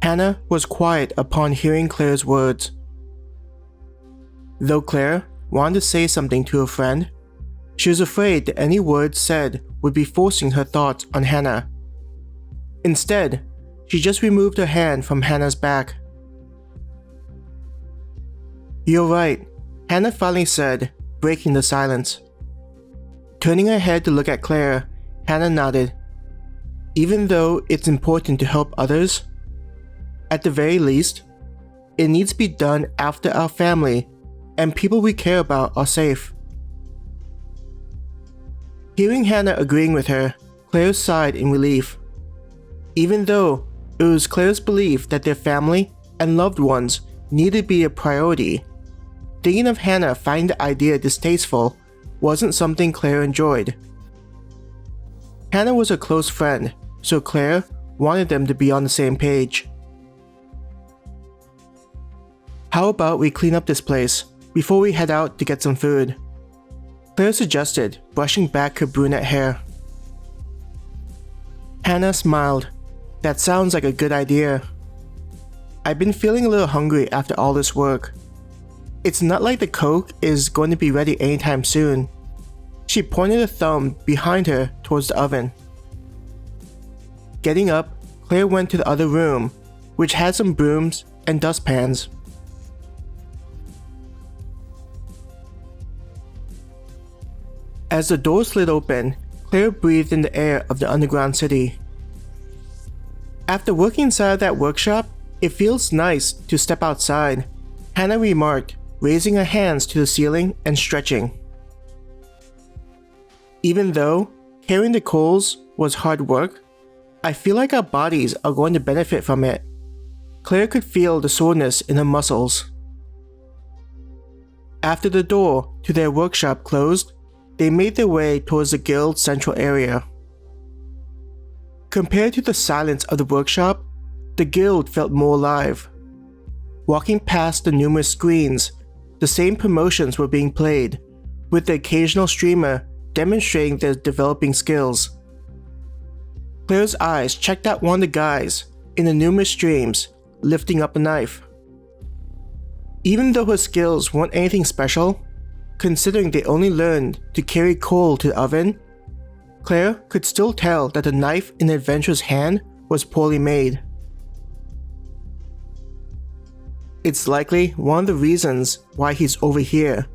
Hannah was quiet upon hearing Claire's words. Though Claire wanted to say something to her friend, she was afraid that any words said would be forcing her thoughts on Hannah. Instead, she just removed her hand from Hannah's back. You're right, Hannah finally said, breaking the silence. Turning her head to look at Claire, Hannah nodded. Even though it's important to help others, at the very least, it needs to be done after our family and people we care about are safe. Hearing Hannah agreeing with her, Claire sighed in relief. Even though it was Claire's belief that their family and loved ones needed to be a priority, thinking of Hannah finding the idea distasteful wasn't something Claire enjoyed. Hannah was a close friend, so Claire wanted them to be on the same page. How about we clean up this place before we head out to get some food? Claire suggested, brushing back her brunette hair. Hannah smiled. That sounds like a good idea. I've been feeling a little hungry after all this work. It's not like the Coke is going to be ready anytime soon. She pointed a thumb behind her towards the oven. Getting up, Claire went to the other room, which had some brooms and dustpans. As the door slid open, Claire breathed in the air of the underground city. After working inside that workshop, it feels nice to step outside, Hannah remarked, raising her hands to the ceiling and stretching. Even though carrying the coals was hard work, I feel like our bodies are going to benefit from it. Claire could feel the soreness in her muscles. After the door to their workshop closed, they made their way towards the guild's central area. Compared to the silence of the workshop, the guild felt more alive. Walking past the numerous screens, the same promotions were being played, with the occasional streamer demonstrating their developing skills. Claire's eyes checked out one of the guys in the numerous streams, lifting up a knife. Even though her skills weren't anything special, considering they only learned to carry coal to the oven, Claire could still tell that the knife in the adventurer's hand was poorly made. It's likely one of the reasons why he's over here,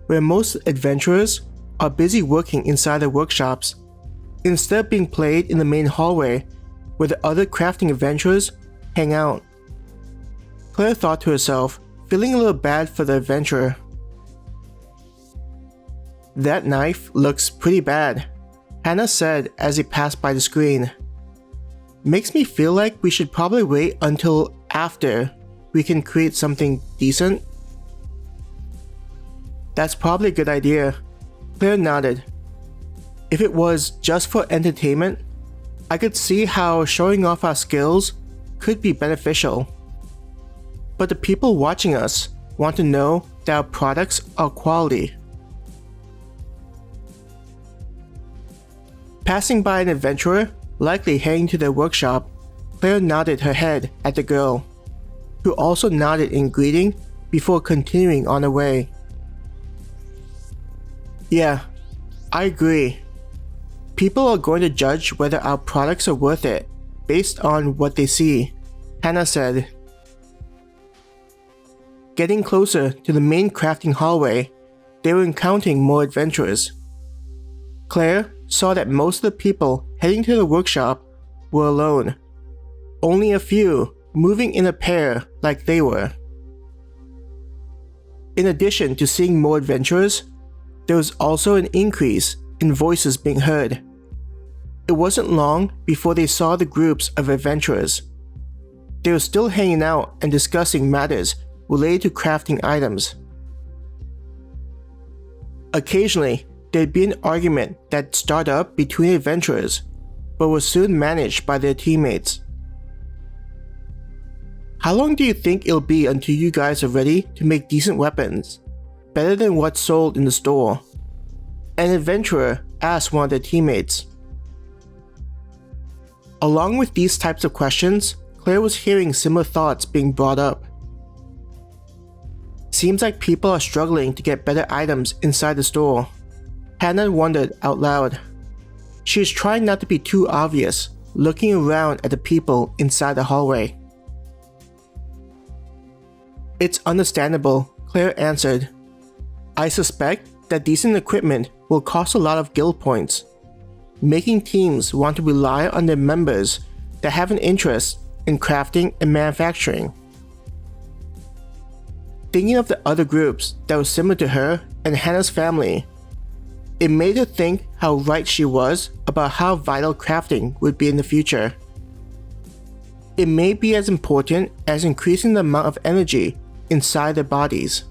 where most adventurers are busy working inside their workshops, instead of being played in the main hallway where the other crafting adventurers hang out. Claire thought to herself, feeling a little bad for the adventurer. That knife looks pretty bad, Hannah said as he passed by the screen. Makes me feel like we should probably wait until after we can create something decent. That's probably a good idea, Claire nodded. If it was just for entertainment, I could see how showing off our skills could be beneficial. But the people watching us want to know that our products are quality. Passing by an adventurer, likely heading to their workshop, Claire nodded her head at the girl, who also nodded in greeting before continuing on her way. Yeah, I agree. People are going to judge whether our products are worth it based on what they see, Hannah said. Getting closer to the main crafting hallway, they were encountering more adventurers. Claire saw that most of the people heading to the workshop were alone, only a few moving in a pair like they were. In addition to seeing more adventurers, there was also an increase in voices being heard. It wasn't long before they saw the groups of adventurers. They were still hanging out and discussing matters related to crafting items. Occasionally, there'd be an argument that'd start up between adventurers, but was soon managed by their teammates. How long do you think it'll be until you guys are ready to make decent weapons, better than what's sold in the store? An adventurer asked one of their teammates. Along with these types of questions, Claire was hearing similar thoughts being brought up. Seems like people are struggling to get better items inside the store. Hannah wondered out loud. She was trying not to be too obvious, looking around at the people inside the hallway. It's understandable, Claire answered. I suspect that decent equipment will cost a lot of guild points, making teams want to rely on their members that have an interest in crafting and manufacturing. Thinking of the other groups that were similar to her and Hannah's family, it made her think how right she was about how vital crafting would be in the future. It may be as important as increasing the amount of energy inside their bodies.